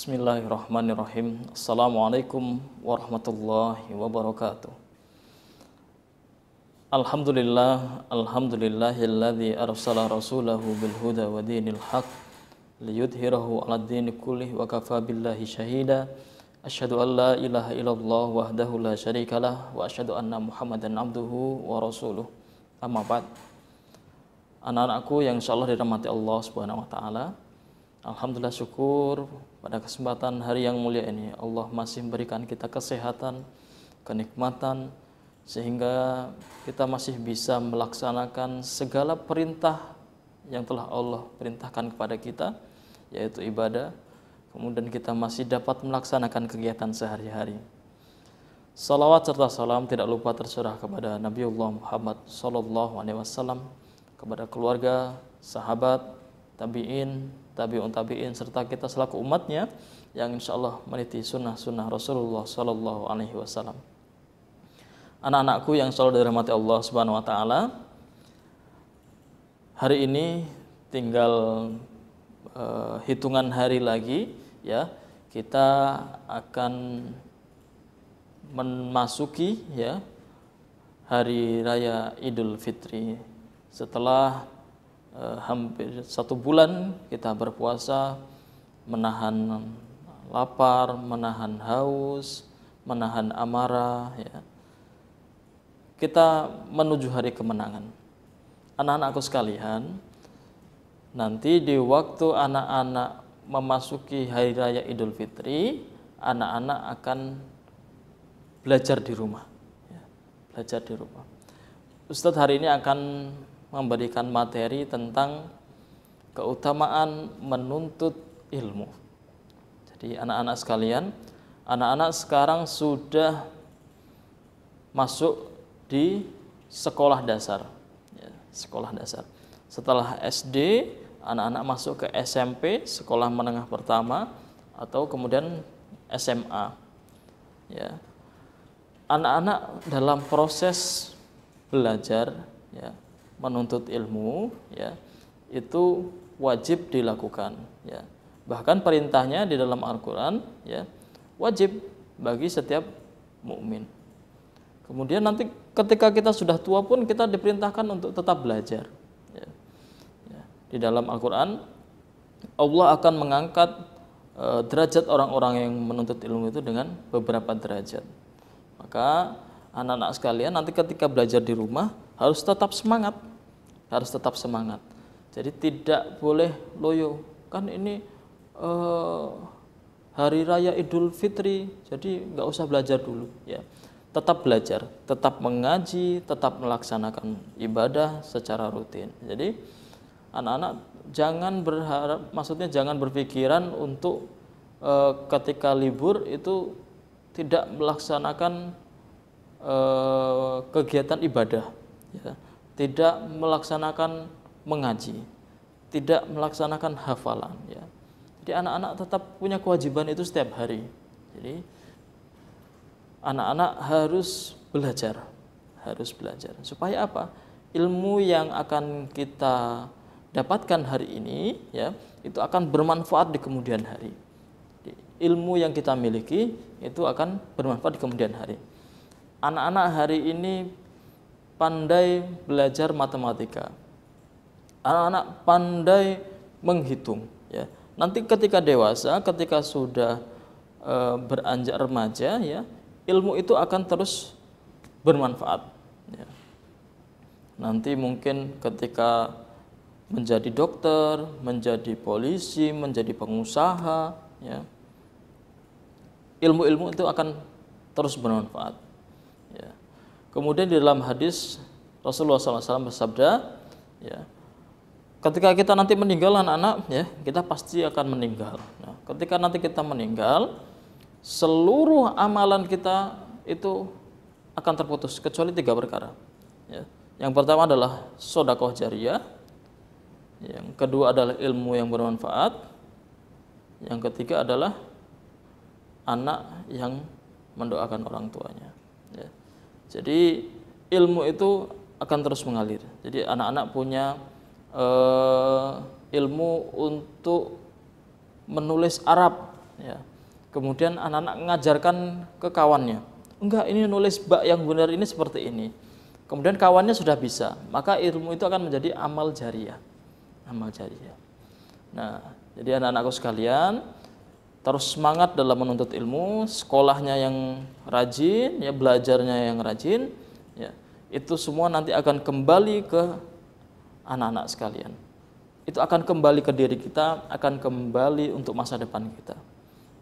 Bismillahirrahmanirrahim. Assalamualaikum warahmatullahi wabarakatuh. Alhamdulillahilladzi arsala rasulahu bil huda wa dinil haq liyudhhirahu 'alad dini kullih wa kafa billahi syahida. Asyhadu an la ilaha illallah wahdahu la syarikalah wa asyhadu anna Muhammadan abduhu wa rasuluh. Amma ba'd. Anak-anakku yang insyaallah dirahmati Allah Subhanahu wa taala. Alhamdulillah, syukur pada kesempatan hari yang mulia ini Allah masih memberikan kita kesehatan, kenikmatan, sehingga kita masih bisa melaksanakan segala perintah yang telah Allah perintahkan kepada kita, yaitu ibadah. Kemudian kita masih dapat melaksanakan kegiatan sehari-hari. Salawat serta salam tidak lupa tercurah kepada Nabiullah Muhammad SAW, kepada keluarga, sahabat, tabi'in, tabi'un tabi'in, serta kita selaku umatnya yang insya Allah meniti sunnah-sunnah Rasulullah SAW. Anak-anakku yang selalu dirahmati Allah Subhanahu Wa Taala, hari ini tinggal hitungan hari lagi, ya, kita akan memasuki, ya, hari raya Idul Fitri. Setelah hampir 1 bulan kita berpuasa, menahan lapar, menahan haus, menahan amarah, ya. Kita menuju hari kemenangan. Anak-anakku sekalian, nanti di waktu anak-anak memasuki hari raya Idul Fitri, anak-anak akan belajar di rumah, ya, belajar di rumah. Ustadz hari ini akan memberikan materi tentang keutamaan menuntut ilmu. Jadi anak-anak sekalian, anak-anak sekarang sudah masuk di sekolah dasar, ya, sekolah dasar. Setelah SD, anak-anak masuk ke SMP, sekolah menengah pertama, atau kemudian SMA. Ya. Anak-anak dalam proses belajar, ya, menuntut ilmu, ya, itu wajib dilakukan, ya. Bahkan perintahnya di dalam Al-Qur'an, ya, wajib bagi setiap mukmin. Kemudian nanti ketika kita sudah tua pun kita diperintahkan untuk tetap belajar, ya. Ya. Di dalam Al-Qur'an Allah akan mengangkat derajat orang-orang yang menuntut ilmu itu dengan beberapa derajat. Maka anak-anak sekalian nanti ketika belajar di rumah harus tetap semangat, harus tetap semangat. Jadi tidak boleh loyo. Kan ini hari raya Idul Fitri, jadi nggak usah belajar dulu. Ya, tetap belajar, tetap mengaji, tetap melaksanakan ibadah secara rutin. Jadi anak-anak jangan berharap, maksudnya jangan berpikiran untuk ketika libur itu tidak melaksanakan kegiatan ibadah, ya, tidak melaksanakan mengaji, tidak melaksanakan hafalan, ya. Jadi anak-anak tetap punya kewajiban itu setiap hari. Jadi anak-anak harus belajar, supaya apa? Ilmu yang akan kita dapatkan hari ini, ya, itu akan bermanfaat di kemudian hari. Ilmu yang kita miliki itu akan bermanfaat di kemudian hari. Anak-anak hari ini pandai belajar matematika, anak-anak pandai menghitung, ya. Nanti ketika dewasa, ketika sudah beranjak remaja, ya, ilmu itu akan terus bermanfaat, ya. Nanti mungkin ketika menjadi dokter, menjadi polisi, menjadi pengusaha, ya, ilmu-ilmu itu akan terus bermanfaat. Ya. Kemudian di dalam hadis Rasulullah SAW bersabda, ya, ketika kita nanti meninggal anak-anak, ya, kita pasti akan meninggal. Nah, ketika nanti kita meninggal, seluruh amalan kita itu akan terputus kecuali 3 perkara. Ya. Yang pertama adalah sedekah jariyah, yang kedua adalah ilmu yang bermanfaat, yang ketiga adalah anak yang mendoakan orang tuanya. Ya. Jadi ilmu itu akan terus mengalir. Jadi anak-anak punya ilmu untuk menulis Arab, ya. Kemudian anak-anak mengajarkan ke kawannya, enggak, ini nulis bak yang benar ini seperti ini. Kemudian kawannya sudah bisa, maka ilmu itu akan menjadi amal jariyah. Amal jariyah. Nah, jadi anak-anakku sekalian, terus semangat dalam menuntut ilmu, sekolahnya yang rajin, ya belajarnya yang rajin, ya. Itu semua nanti akan kembali ke anak-anak sekalian. Itu akan kembali ke diri kita, akan kembali untuk masa depan kita.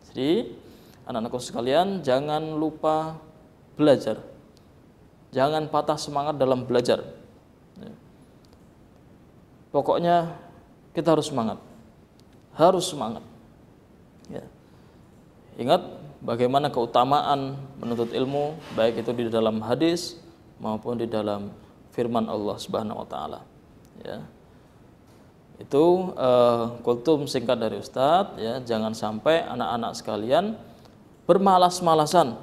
Jadi, anak-anakku sekalian, jangan lupa belajar. Jangan patah semangat dalam belajar. Pokoknya kita harus semangat. Harus semangat. Ya. Ingat bagaimana keutamaan menuntut ilmu, baik itu di dalam hadis maupun di dalam firman Allah Subhanahu wa taala. Ya. Itu kultum singkat dari Ustadz, ya. Jangan sampai anak-anak sekalian bermalas-malasan.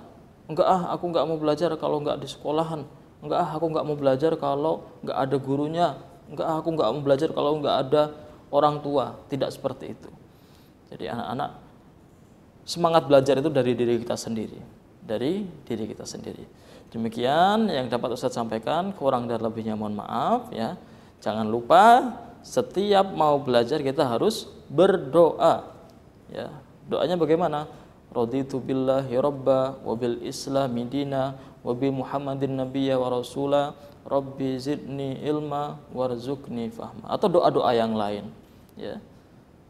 Enggak aku enggak mau belajar kalau enggak di sekolahan. Enggak aku enggak mau belajar kalau enggak ada gurunya. Enggak aku enggak mau belajar kalau enggak ada orang tua. Tidak seperti itu. Jadi anak-anak, semangat belajar itu dari diri kita sendiri. Dari diri kita sendiri. Demikian yang dapat Ustadz sampaikan, kurang dan lebihnya mohon maaf, ya. Jangan lupa setiap mau belajar kita harus berdoa, ya. Doanya bagaimana? Raditu billahi robba wa bil islami dina wa bi muhammadin nabiyya wa rasula rabbi zidni ilma warzuqni fahma. Atau doa-doa yang lain, ya.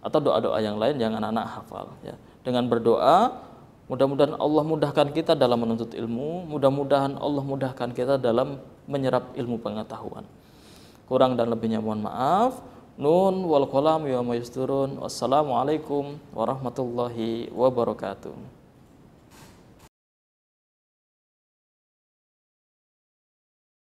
Atau doa-doa yang lain yang anak-anak hafal, ya. Dengan berdoa, mudah-mudahan Allah mudahkan kita dalam menuntut ilmu, mudah-mudahan Allah mudahkan kita dalam menyerap ilmu pengetahuan. Kurang dan lebihnya mohon maaf. Nun wal qalam wa ma yasturun. Wassalamualaikum warahmatullahi wabarakatuh.